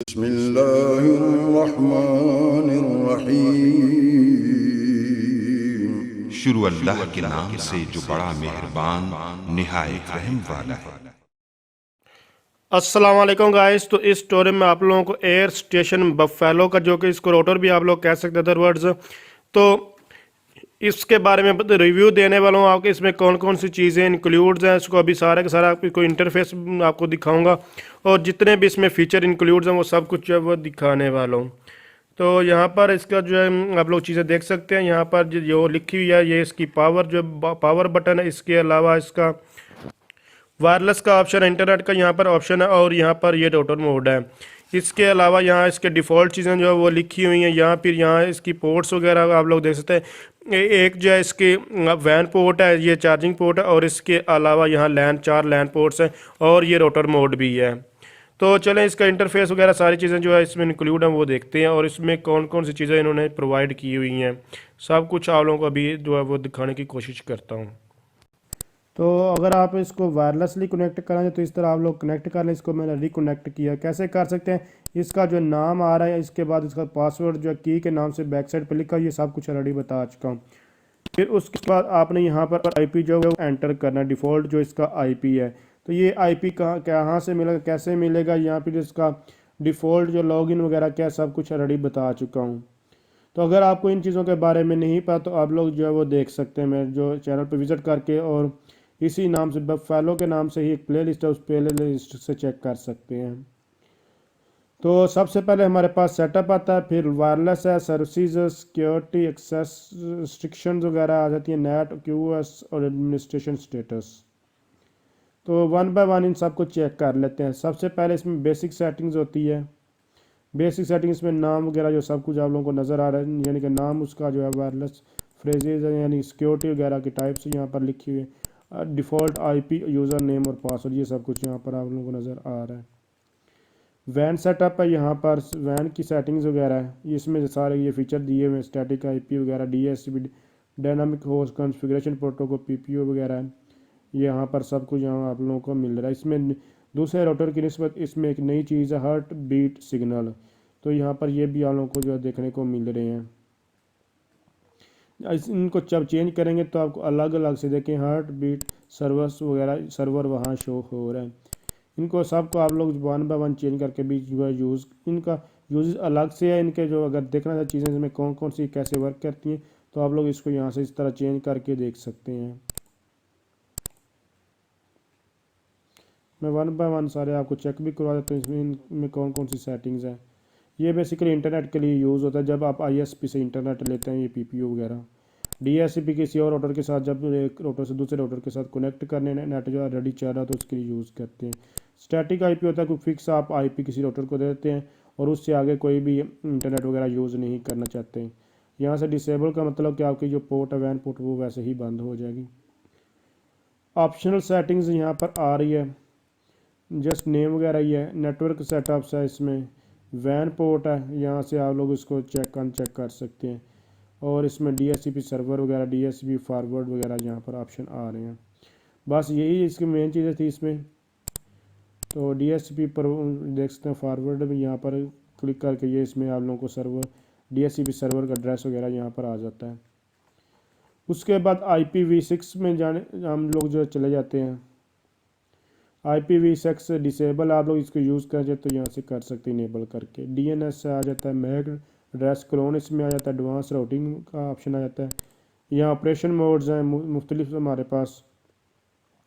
बिस्मिल्लाहिर्रहमानिर्रहीम। शुरू अल्लाह के नाम से जो बड़ा मेहरबान निहायत रहम वाला है। अस्सलाम वालेकुम गाइस। तो इस स्टोरी में आप लोगों को एयर स्टेशन बफेलो का, जो कि इसको रोटर भी आप लोग कह सकते हैं अदर वर्ड्स, तो इसके बारे में रिव्यू देने वाला हूँ आपको। इसमें कौन कौन सी चीज़ें इंक्लूड्स हैं, इसको अभी सारा का सारा आपको इंटरफेस आपको दिखाऊंगा, और जितने भी इसमें फीचर इंक्लूड्स हैं वो सब कुछ जो है वो दिखाने वाला हूँ। तो यहाँ पर इसका जो है आप लोग चीज़ें देख सकते हैं। यहाँ पर जो लिखी हुई है ये इसकी पावर, जो पावर बटन है। इसके अलावा इसका वायरलेस का ऑप्शन है, इंटरनेट का यहाँ पर ऑप्शन है, और यहाँ पर ये रोटर मोड है। इसके अलावा यहाँ इसके डिफ़ॉल्ट चीज़ें जो है वो लिखी हुई हैं। यहाँ फिर यहाँ इसकी पोर्ट्स वगैरह आप लोग देख सकते हैं। एक जो है इसकी वैन पोर्ट है, ये चार्जिंग पोर्ट है, और इसके अलावा यहाँ चार लैन पोर्ट्स हैं, और ये रोटर मोड भी है। तो चलें इसका इंटरफेस वगैरह सारी चीज़ें जो है इसमें इंक्लूड हैं वो देखते हैं, और इसमें कौन कौन सी चीज़ें इन्होंने प्रोवाइड की हुई हैं सब कुछ आप लोगों को अभी जो है वो दिखाने की कोशिश करता हूँ। तो अगर आप इसको वायरलेसली कनेक्ट कराएं तो इस तरह आप लोग कनेक्ट कर लें। इसको मैंने रिकनेक्ट किया। कैसे कर सकते हैं, इसका जो नाम आ रहा है, इसके बाद इसका पासवर्ड जो की के नाम से बैक साइड पर लिखा, ये सब कुछ ऑलरेडी बता चुका हूँ। फिर उसके बाद आपने यहाँ पर आईपी जो है वो एंटर करना है, डिफ़ॉल्ट जो इसका आईपी है। तो ये आईपी कहाँ से मिलेगा, कैसे मिलेगा, यहाँ पर इसका डिफ़ॉल्ट जो लॉगिन वगैरह क्या, सब कुछ ऑलरेडी बता चुका हूँ। तो अगर आपको इन चीज़ों के बारे में नहीं पता तो आप लोग जो है वो देख सकते हैं मेरे जो चैनल पर विज़िट करके, और इसी नाम से बफेलो के नाम से ही एक प्लेलिस्ट है, उस प्लेलिस्ट से चेक कर सकते हैं। तो सबसे पहले हमारे पास सेटअप आता है, फिर वायरलेस है, सर्विसेज, सिक्योरिटी, एक्सेस रिस्ट्रिक्शंस वगैरह आ जाती है, नेट, क्यूएस और एडमिनिस्ट्रेशन स्टेटस। तो वन बाय वन इन सबको चेक कर लेते हैं। सबसे पहले इसमें बेसिक सेटिंग्स होती है। बेसिक सेटिंग्स में नाम वगैरह जो सब कुछ आप लोगों को नज़र आ रहा है, यानी कि नाम उसका जो है वायरलेस फ्रेजेज है, यानी सिक्योरिटी वगैरह की टाइप्स यहाँ पर लिखी हुई है। डिफ़ॉल्ट आईपी, यूज़र नेम और पासवर्ड, ये सब कुछ यहाँ पर आप लोगों को नज़र आ रहा है। वैन सेटअप है, यहाँ पर वैन की सेटिंग्स वगैरह है, इसमें सारे ये फीचर दिए हुए हैं। स्टैटिक आईपी वगैरह, DSCP, dynamic host configuration protocol, PPO वगैरह है। यहाँ पर सब कुछ यहाँ आप लोगों को मिल रहा है। इसमें दूसरे राउटर की निस्बत इसमें एक नई चीज़ है, हार्ट बीट सिग्नल। तो यहाँ पर ये भी आप लोगों को जो है देखने को मिल रहे हैं। इनको जब चेंज करेंगे तो आपको अलग अलग से देखें हार्ट बीट सर्वर्स वगैरह सर्वर वहाँ शो हो रहे हैं। इनको सबको आप लोग वन बाय वन चेंज करके भी जो है यूज़, इनका यूज़ अलग से है। इनके जो अगर देखना चाहे चीज़ें इसमें कौन कौन सी कैसे वर्क करती हैं, तो आप लोग इसको यहाँ से इस तरह चेंज करके देख सकते हैं। मैं वन बाय वन सारे आपको चेक भी करवा देता हूँ इसमें इनमें कौन कौन सी सेटिंग्स हैं। ये बेसिकली इंटरनेट के लिए यूज़ होता है, जब आप आईएसपी से इंटरनेट लेते हैं, ये पीपीओ वगैरह। डीएससीपी किसी और राउटर के साथ, जब एक राउटर से दूसरे राउटर के साथ कनेक्ट करने नेट जो ऑलरेडी चल रहा है तो उसके लिए यूज़ करते हैं। स्टैटिक आईपी होता है, कोई फिक्स आप आईपी किसी राउटर को दे देते हैं और उससे आगे कोई भी इंटरनेट वगैरह यूज़ नहीं करना चाहते हैं। यहाँ से डिसेबल का मतलब कि आपकी जो पोर्ट है वैन पोर्ट वो वैसे ही बंद हो जाएगी। ऑप्शनल सेटिंग्स यहाँ पर आ रही है, जस्ट नेम वगैरह ही है। नेटवर्क सेटअप्स है, इसमें वैन पोर्ट है, यहाँ से आप लोग इसको चेक अनचेक कर सकते हैं। और इसमें डीएससीपी सर्वर वगैरह, डीएससीपी फॉरवर्ड वगैरह यहाँ पर ऑप्शन आ रहे हैं। बस यही इसकी मेन चीज़ें थी इसमें। तो डीएससीपी पर देख सकते हैं फॉरवर्ड भी, यहाँ पर क्लिक करके ये इसमें आप लोगों को सर्वर डीएससीपी सर्वर का एड्रेस वगैरह यहाँ पर आ जाता है। उसके बाद IPv6 में जाने हम लोग जो चले जाते हैं। IPv6 डिसेबल आप लोग इसको यूज़ कर तो यहाँ से कर सकते हैं इनेबल करके। DNS से आ जाता है, मैक एड्रेस क्लोन इसमें आ जाता है, एडवांस राउटिंग का ऑप्शन आ जाता है। यहाँ ऑपरेशन मोड्स हैं मुख्तलिफ हमारे पास,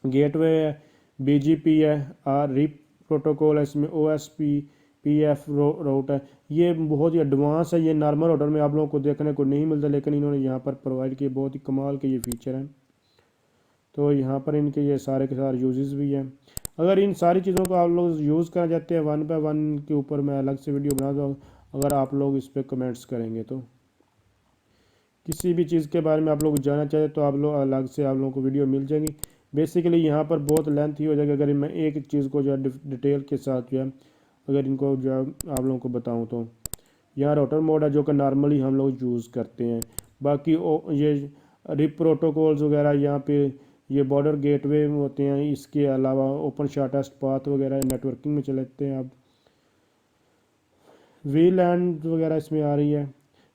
गेटवे है, BGP है, रिप प्रोटोकॉल है, इसमें OSP PF राउट है। ये बहुत ही एडवांस है, ये नॉर्मल राउटर में आप लोगों को देखने को नहीं मिलता, लेकिन इन्होंने यहाँ पर प्रोवाइड किए, बहुत ही कमाल के ये फीचर हैं। तो यहाँ पर इनके ये सारे के सारे यूजेस भी हैं। अगर इन सारी चीज़ों को आप लोग यूज़ करना चाहते हैं, वन बाय वन के ऊपर मैं अलग से वीडियो बना दूँ अगर आप लोग इस पर कमेंट्स करेंगे। तो किसी भी चीज़ के बारे में आप लोग जानना चाहते तो आप लोग अलग से आप लोगों को वीडियो मिल जाएंगी। बेसिकली यहाँ पर बहुत लेंथ ही हो जाएगी अगर मैं एक चीज़ को जो है डिटेल के साथ जो है अगर इनको जो है आप लोगों को बताऊँ। तो यहाँ राउटर मोड है जो कि नॉर्मली हम लोग यूज़ करते हैं। बाकी ये रिप प्रोटोकॉल्स वगैरह यहाँ पे ये बॉर्डर गेटवे होते हैं। इसके अलावा ओपन शॉर्टेस्ट पाथ वगैरह नेटवर्किंग में चलते हैं आप। वी लैंड वगैरह इसमें आ रही है।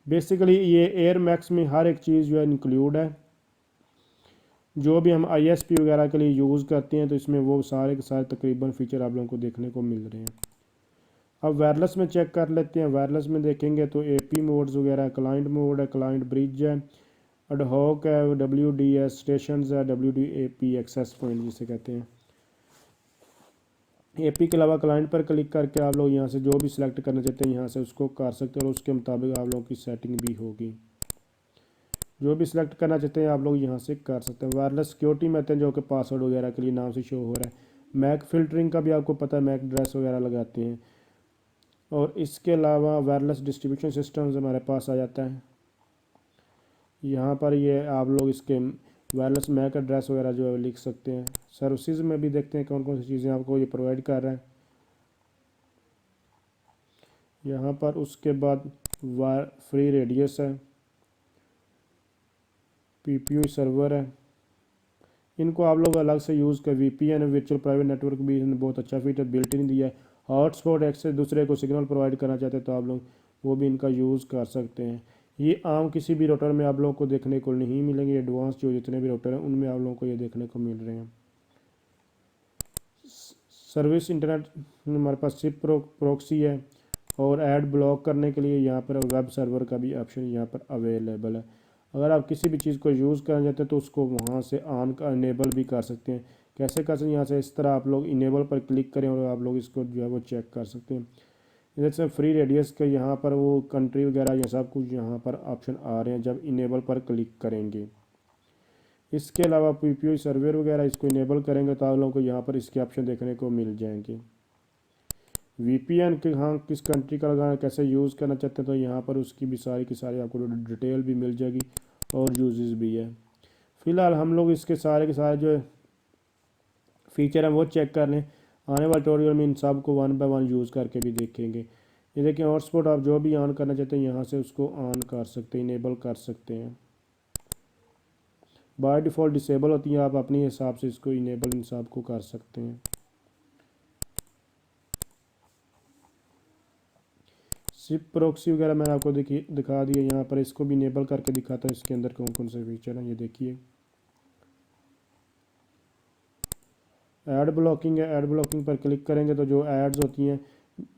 बेसिकली ये एयर मैक्स में हर एक चीज़ जो है इंक्लूड है, जो भी हम ISP वगैरह के लिए यूज़ करते हैं तो इसमें वो सारे के सारे तकरीबन फ़ीचर आप लोगों को देखने को मिल रहे हैं। अब वायरलेस में चेक कर लेते हैं। वायरलेस में देखेंगे तो AP मोड्स वगैरह, क्लाइंट मोड है, क्लाइंट ब्रिज है, एडहॉक है, WDS स्टेशंस है, WDAP एक्सेस पॉइंट जिसे कहते हैं। AP के अलावा क्लाइंट पर क्लिक करके आप लोग यहाँ से जो भी सिलेक्ट करना चाहते हैं यहाँ से उसको कर सकते हैं और उसके मुताबिक आप लोगों की सेटिंग भी होगी। जो भी सिलेक्ट करना चाहते हैं आप लोग यहाँ से कर सकते हैं। वायरलेस सिक्योरिटी मेथड जो कि पासवर्ड वगैरह के लिए नाम से शो हो रहा है। मैक फिल्टरिंग का भी आपको पता है, मैक एड्रेस वगैरह लगाते हैं। और इसके अलावा वायरलेस डिस्ट्रीब्यूशन सिस्टम्स हमारे पास आ जाता है। यहाँ पर ये आप लोग इसके वायरलेस मैक एड्रेस वगैरह जो है लिख सकते हैं। सर्विसेज में भी देखते हैं कौन कौन सी चीज़ें आपको ये प्रोवाइड कर रहा है यहाँ पर। उसके बाद फ्री रेडियस है, PPU सर्वर है। इनको आप लोग अलग से यूज़ कर VPN वर्चुअल प्राइवेट नेटवर्क भी इन्होंने बहुत अच्छा फीचर बिल्ट इन दिया है। हॉटस्पॉट एक्सेस दूसरे को सिग्नल प्रोवाइड करना चाहते हैं तो आप लोग वो भी इनका यूज़ कर सकते हैं। ये आम किसी भी राउटर में आप लोगों को देखने को नहीं मिलेंगे। एडवांस जो जितने भी राउटर हैं उनमें आप लोगों को ये देखने को मिल रहे हैं। सर्विस इंटरनेट हमारे पास सिप प्रॉक्सी है और ऐड ब्लॉक करने के लिए यहाँ पर वेब सर्वर का भी ऑप्शन यहाँ पर अवेलेबल है। अगर आप किसी भी चीज़ को यूज़ करना चाहते हैं तो उसको वहाँ से ऑन का इनेबल भी कर सकते हैं। कैसे कर सकते हैं, यहाँ से इस तरह आप लोग इनेबल पर क्लिक करें और आप लोग इसको जो है वो चेक कर सकते हैं। जैसे फ्री रेडियस के यहाँ पर वो कंट्री वगैरह ये सब कुछ यहाँ पर ऑप्शन आ रहे हैं जब इनेबल पर क्लिक करेंगे। इसके अलावा PPU सर्वर वगैरह इसको इनेबल करेंगे तो आप लोगों को यहाँ पर इसके ऑप्शन देखने को मिल जाएंगे। VPN के हाँ किस कंट्री का लगाना, कैसे यूज़ करना चाहते हैं तो यहाँ पर उसकी भी सारी की सारी आपको डिटेल भी मिल जाएगी और यूजेस भी है। फ़िलहाल हम लोग इसके सारे के सारे जो फीचर हैं वो चेक कर लें। आने वाले ट्यूटोरियल में इन सब को 1 बाय 1 यूज़ करके भी देखेंगे। ये देखिए हॉटस्पॉट आप जो भी ऑन करना चाहते हैं यहाँ से उसको ऑन कर सकते हैं, इनेबल कर सकते हैं। बाय डिफ़ॉल्ट डिसेबल होती है, आप अपने हिसाब से इसको इनेबल इन सब को कर सकते हैं। सिप प्रॉक्सी वगैरह मैंने आपको दिखा दिया। यहाँ पर इसको भी इनेबल करके दिखाता है इसके अंदर कौन कौन से फीचर हैं। ये देखिए ऐड ब्लॉकिंग है। ऐड ब्लॉकिंग पर क्लिक करेंगे तो जो एड्स होती हैं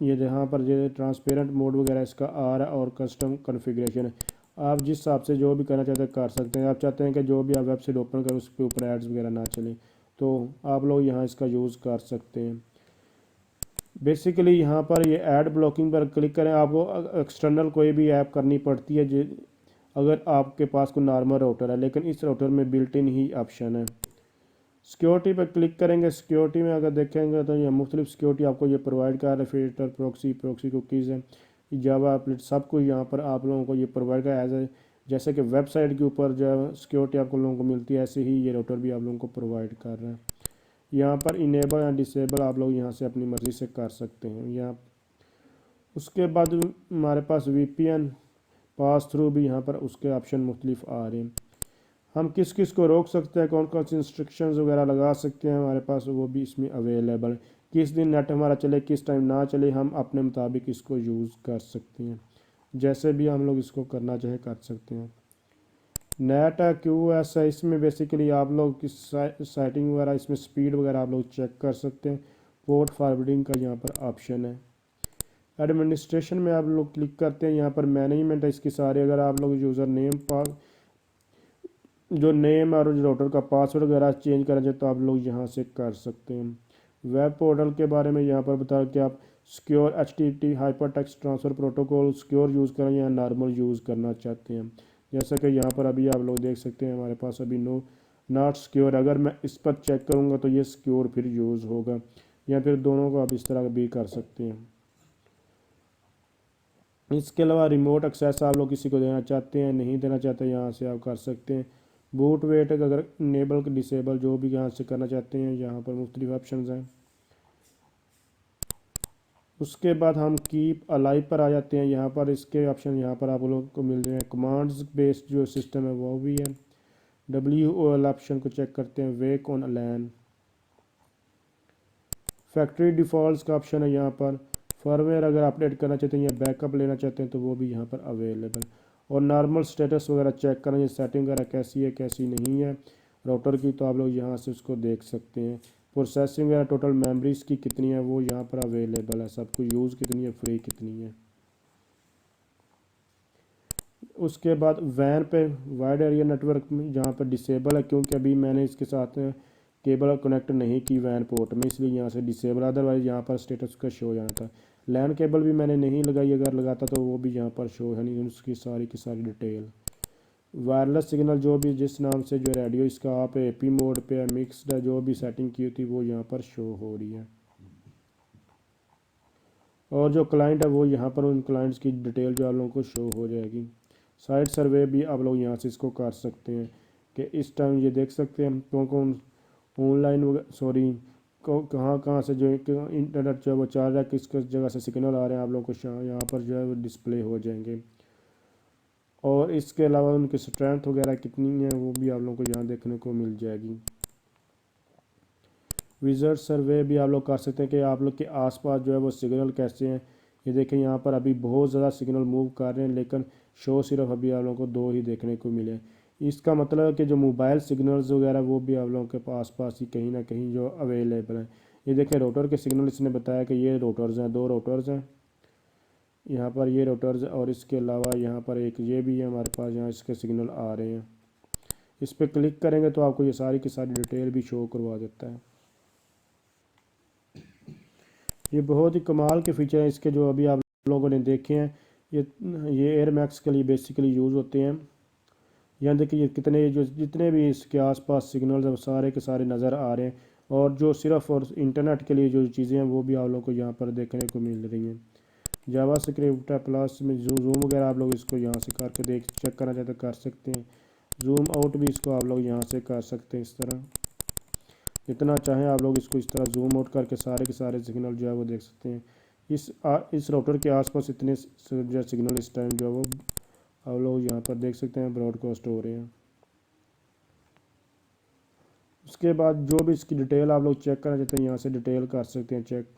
ये जहाँ पर ये ट्रांसपेरेंट मोड वगैरह इसका आ रहा है और कस्टम कॉन्फ़िगरेशन है। आप जिस हिसाब से जो भी करना चाहते हैं कर सकते हैं। आप चाहते हैं कि जो भी आप वेबसाइट ओपन करें उसके ऊपर एड्स वगैरह ना चले तो आप लोग यहाँ इसका यूज़ कर सकते हैं। बेसिकली यहाँ पर ये ऐड ब्लॉकिंग पर क्लिक करें, आपको एक्सटर्नल कोई भी ऐप करनी पड़ती है अगर आपके पास कोई नॉर्मल राउटर है, लेकिन इस राउटर में बिल्ट इन ही ऑप्शन है। सिक्योरिटी पर क्लिक करेंगे। सिक्योरिटी में अगर देखेंगे तो ये मुख्तलिफ सिक्योरिटी आपको ये प्रोवाइड कर रहा है। फिल्टर, प्रॉक्सी कुकीज़ है, जावा एप्लेट, सब कुछ यहाँ पर आप लोगों को ये प्रोवाइड कर एज ए जैसे कि वेबसाइट के ऊपर जो सिक्योरिटी आपको लोगों को मिलती है ऐसे ही ये राउटर भी आप लोगों को प्रोवाइड कर रहा है। यहाँ पर इनेबल या डिसेबल आप लोग यहाँ से अपनी मर्ज़ी से कर सकते हैं। यहाँ उसके बाद हमारे पास VPN पास थ्रू भी यहाँ पर उसके ऑप्शन मुख्तलिफ आ रहे हैं। हम किस किस को रोक सकते हैं, कौन कौन सी इंस्ट्रक्शंस वगैरह लगा सकते हैं हमारे पास वो भी इसमें अवेलेबल है। किस दिन नेट हमारा चले, किस टाइम ना चले, हम अपने मुताबिक इसको यूज़ कर सकते हैं। जैसे भी हम लोग इसको करना चाहे कर सकते हैं। नेट है QoS है, इसमें बेसिकली आप लोग किस सेटिंग वगैरह इसमें स्पीड वगैरह आप लोग चेक कर सकते हैं। पोर्ट फॉरवर्डिंग का यहाँ पर ऑप्शन है। एडमिनिस्ट्रेशन में आप लोग क्लिक करते हैं, यहाँ पर मैनेजमेंट है इसकी सारी। अगर आप लोग यूज़र नेम जो नेम और राउटर का पासवर्ड वगैरह चेंज करना चाहते तो आप लोग यहाँ से कर सकते हैं। वेब पोर्टल के बारे में यहाँ पर बताया कि आप secure HTTP hyper text transfer protocol secure use करें या नॉर्मल यूज़ करना चाहते हैं। जैसा कि यहाँ पर अभी आप लोग देख सकते हैं हमारे पास अभी नॉट सिक्योर। अगर मैं इस पर चेक करूँगा तो ये सिक्योर फिर यूज़ होगा, या फिर दोनों को आप इस तरह भी कर सकते हैं। इसके अलावा रिमोट एक्सेस आप लोग किसी को देना चाहते हैं, नहीं देना चाहते, यहाँ से आप कर सकते हैं। बूट वेट अगर इनेबल डिसेबल जो भी यहाँ से करना चाहते हैं यहाँ पर मुख्तलिफ ऑप्शन हैं। उसके बाद हम कीप अलाइव पर आ जाते हैं। यहाँ पर इसके ऑप्शन यहाँ पर आप लोगों को मिल रहे हैं। कमांड्स बेस्ड जो सिस्टम है वो भी है। WOL ऑप्शन को चेक करते हैं। वेक ऑन LAN। फैक्ट्री डिफ़ॉल्ट्स का ऑप्शन है यहाँ पर। फर्मवेयर अगर अपडेट करना चाहते हैं या बैकअप लेना चाहते हैं तो वो भी यहाँ पर अवेलेबल। और नॉर्मल स्टेटस वगैरह चेक करना, ये सेटिंग वगैरह कैसी है कैसी नहीं है राउटर की, तो आप लोग यहाँ से उसको देख सकते हैं। प्रोसेसिंग वगैरह टोटल मेमोरीज की कितनी है वो यहाँ पर अवेलेबल है, सब कुछ यूज़ कितनी है, फ्री कितनी है। उसके बाद वैन पे वाइड एरिया नेटवर्क में जहाँ पर डिसेबल है, क्योंकि अभी मैंने इसके साथ केबल कनेक्ट नहीं की वैन पोर्ट में, इसलिए यहाँ से डिसेबल, अदरवाइज़ यहाँ पर स्टेटस का शो जाना था। लैन केबल भी मैंने नहीं लगाई, अगर लगाता तो वो भी यहाँ पर शो है नहीं, उसकी सारी की सारी डिटेल। वायरलेस सिग्नल जो भी जिस नाम से जो रेडियो इसका आप एपी मोड पे है, मिक्सड है, जो भी सेटिंग की होती वो यहाँ पर शो हो रही है। और जो क्लाइंट है वो यहाँ पर उन क्लाइंट्स की डिटेल जो आप लोगों को शो हो जाएगी। साइट सर्वे भी आप लोग यहाँ से इसको कर सकते हैं कि इस टाइम ये देख सकते हैं कौन कौन ऑनलाइन सॉरी कहाँ कहाँ से जो इंटरनेट जो है वो चल रहा है, किस किस जगह से सिग्नल आ रहे हैं, आप लोगों को यहाँ पर जो है वो डिस्प्ले हो जाएंगे। और इसके अलावा उनकी स्ट्रेंथ वगैरह कितनी है वो भी आप लोगों को यहाँ देखने को मिल जाएगी। विज़िट सर्वे भी आप लोग कर सकते हैं कि आप लोग के आसपास जो है वो सिग्नल कैसे हैं। ये देखें यहाँ पर अभी बहुत ज़्यादा सिग्नल मूव कर रहे हैं, लेकिन शो सिर्फ अभी आप लोगों को 2 ही देखने को मिले। इसका मतलब है कि जो मोबाइल सिग्नल्स वगैरह वो भी आप लोगों के आसपास ही कहीं ना कहीं जो अवेलेबल हैं। ये देखें रोटर के सिग्नल, इसने बताया कि ये रोटर्स हैं, 2 रोटर्स हैं यहाँ पर, ये रोटर्स, और इसके अलावा यहाँ पर एक ये भी है हमारे पास, यहाँ इसके सिग्नल आ रहे हैं। इस पर क्लिक करेंगे तो आपको ये सारी की सारी डिटेल भी शो करवा देता है। ये बहुत ही कमाल के फीचर हैं इसके जो अभी आप लोगों ने देखे हैं। ये एयर मैक्स के लिए बेसिकली यूज़ होते हैं। यहाँ देखिए ये कितने जो जितने भी इसके आसपास सिग्नल्स हैं वो सारे के सारे नज़र आ रहे हैं। और जो सिर्फ और इंटरनेट के लिए जो चीज़ें हैं वो भी आप लोगों को यहाँ पर देखने को मिल रही हैं। जावा स्क्रिप्ट प्लस में जूम वगैरह आप लोग इसको यहाँ से करके चेक करना चाहते कर सकते हैं। जूम आउट भी इसको आप लोग यहाँ से कर सकते हैं। इस तरह जितना चाहें आप लोग इसको इस तरह जूम आउट करके सारे के सारे सिग्नल जो है वो देख सकते हैं। इस राउटर के आसपास इतने जो सिग्नल इस टाइम जो है वो आप लोग यहाँ पर देख सकते हैं ब्रॉडकास्ट हो रहे हैं। उसके बाद जो भी इसकी डिटेल आप लोग चेक करना चाहते हैं यहाँ से डिटेल कर सकते हैं चेक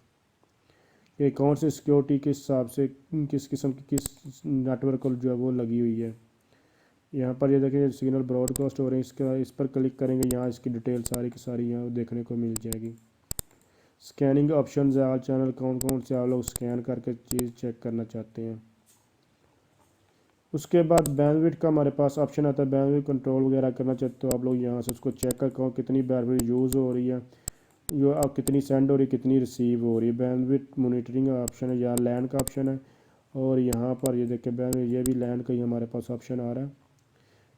कि कौन सी सिक्योरिटी किस हिसाब से किस किस्म की किस नेटवर्क को जो है वो लगी हुई है। यहाँ पर ये देखें सिग्नल ब्रॉडकास्ट हो रहे हैं, इसका इस पर क्लिक करेंगे यहाँ इसकी डिटेल सारी की सारी यहाँ देखने को मिल जाएगी। स्कैनिंग ऑप्शंस है, ऑल चैनल कौन कौन से आप लोग स्कैन करके चीज़ चेक करना चाहते हैं। उसके बाद बैंडविड्थ का हमारे पास ऑप्शन आता है, बैंडविड्थ कंट्रोल वगैरह करना चाहते हो आप लोग यहाँ से उसको चेक कर कितनी बैंडविड्थ यूज़ हो रही है, जो आप कितनी सेंड हो रही है, कितनी रिसीव हो रही है। बैंडविड्थ मॉनिटरिंग ऑप्शन है, यहाँ लैन का ऑप्शन है। और यहाँ पर ये देखें बैंडविड्थ, ये भी लैन का ही हमारे पास ऑप्शन आ रहा है।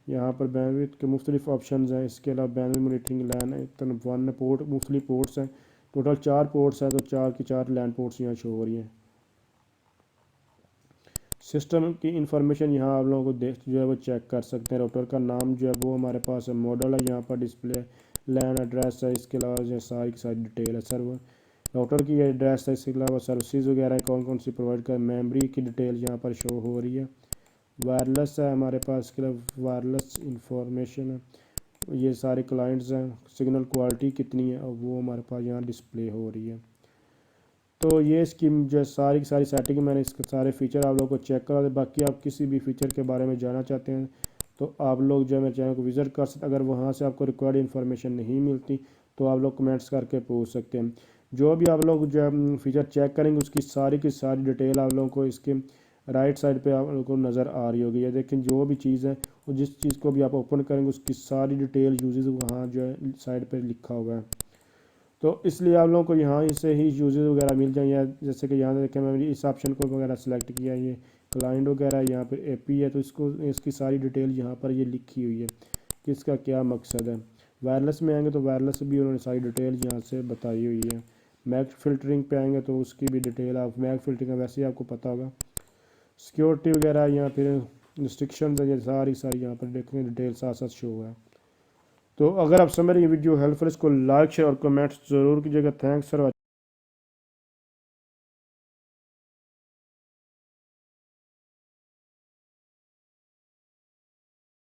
यहाँ पर बैंडविड्थ के मुख्तलिफ ऑप्शन हैं। इसके अलावा बैंडविड्थ मॉनिटरिंग लैन है, 1 पोर्ट मुख्तलिफ पोर्ट्स हैं, टोटल 4 पोर्ट्स हैं, तो 4 की 4 लैन पोर्ट्स यहाँ शो हो रही हैं। सिस्टम की इंफॉर्मेशन यहाँ आप लोगों को देख जो है वो चेक कर सकते हैं। राउटर का नाम जो है वो हमारे पास है, मॉडल है, यहाँ पर डिस्प्ले, लैन एड्रेस है, इसके अलावा जो सारी की सारी डिटेल है। सर्वर राउटर की एड्रेस है, इसके अलावा सर्विसेज वगैरह कौन कौन सी प्रोवाइड कर, मेमोरी की डिटेल यहाँ पर शो हो रही है। वायरलेस है हमारे पास, इसके अलावा वायरलेस इंफॉर्मेशन है, ये सारे क्लाइंट्स हैं, सिग्नल क्वालिटी कितनी है और वो हमारे पास यहाँ डिस्प्ले हो रही है। तो ये इसकी जो सारी की सारी सेटिंग मैंने इसके सारे फ़ीचर आप लोगों को चेक करा दे। बाकी आप किसी भी फ़ीचर के बारे में जानना चाहते हैं तो आप लोग जो है मेरे चैनल को विज़िट कर सकते। अगर वहाँ से आपको रिक्वायर्ड इन्फॉर्मेशन नहीं मिलती तो आप लोग कमेंट्स करके पूछ सकते हैं। जो भी आप लोग जो है फ़ीचर चेक करेंगे उसकी सारी की सारी डिटेल आप लोगों को इसके राइट साइड पे आप लोगों को नज़र आ रही होगी। ये देखें जो भी चीज़ है और जिस चीज़ को भी आप ओपन करेंगे उसकी सारी डिटेल यूजेस वहाँ जो है साइड पर लिखा हुआ है। तो इसलिए आप लोगों को यहाँ से ही यूजेस वगैरह मिल जाएंगे। जैसे कि यहाँ देखें मैंने इस ऑप्शन को वगैरह सेलेक्ट किया, ये क्लाइंट वगैरह यहाँ पर एपी है, तो इसको इसकी सारी डिटेल यहाँ पर ये लिखी हुई है कि इसका क्या मकसद है। वायरलेस में आएंगे तो वायरलेस भी उन्होंने सारी डिटेल यहाँ से बताई हुई है। मैक फ़िल्टरिंग पे आएंगे तो उसकी भी डिटेल, आप मैक फ़िल्टरिंग वैसे ही आपको पता होगा। सिक्योरिटी वगैरह यहाँ फिर रिस्ट्रिक्शन है, ये सारी यहाँ पर देखेंगे डिटेल साथ साथ शो हुआ है। तो अगर आप समझ रहे ये वीडियो हेल्पफुल, इसको लाइक शेयर और कमेंट्स ज़रूर कीजिएगा। Thanks for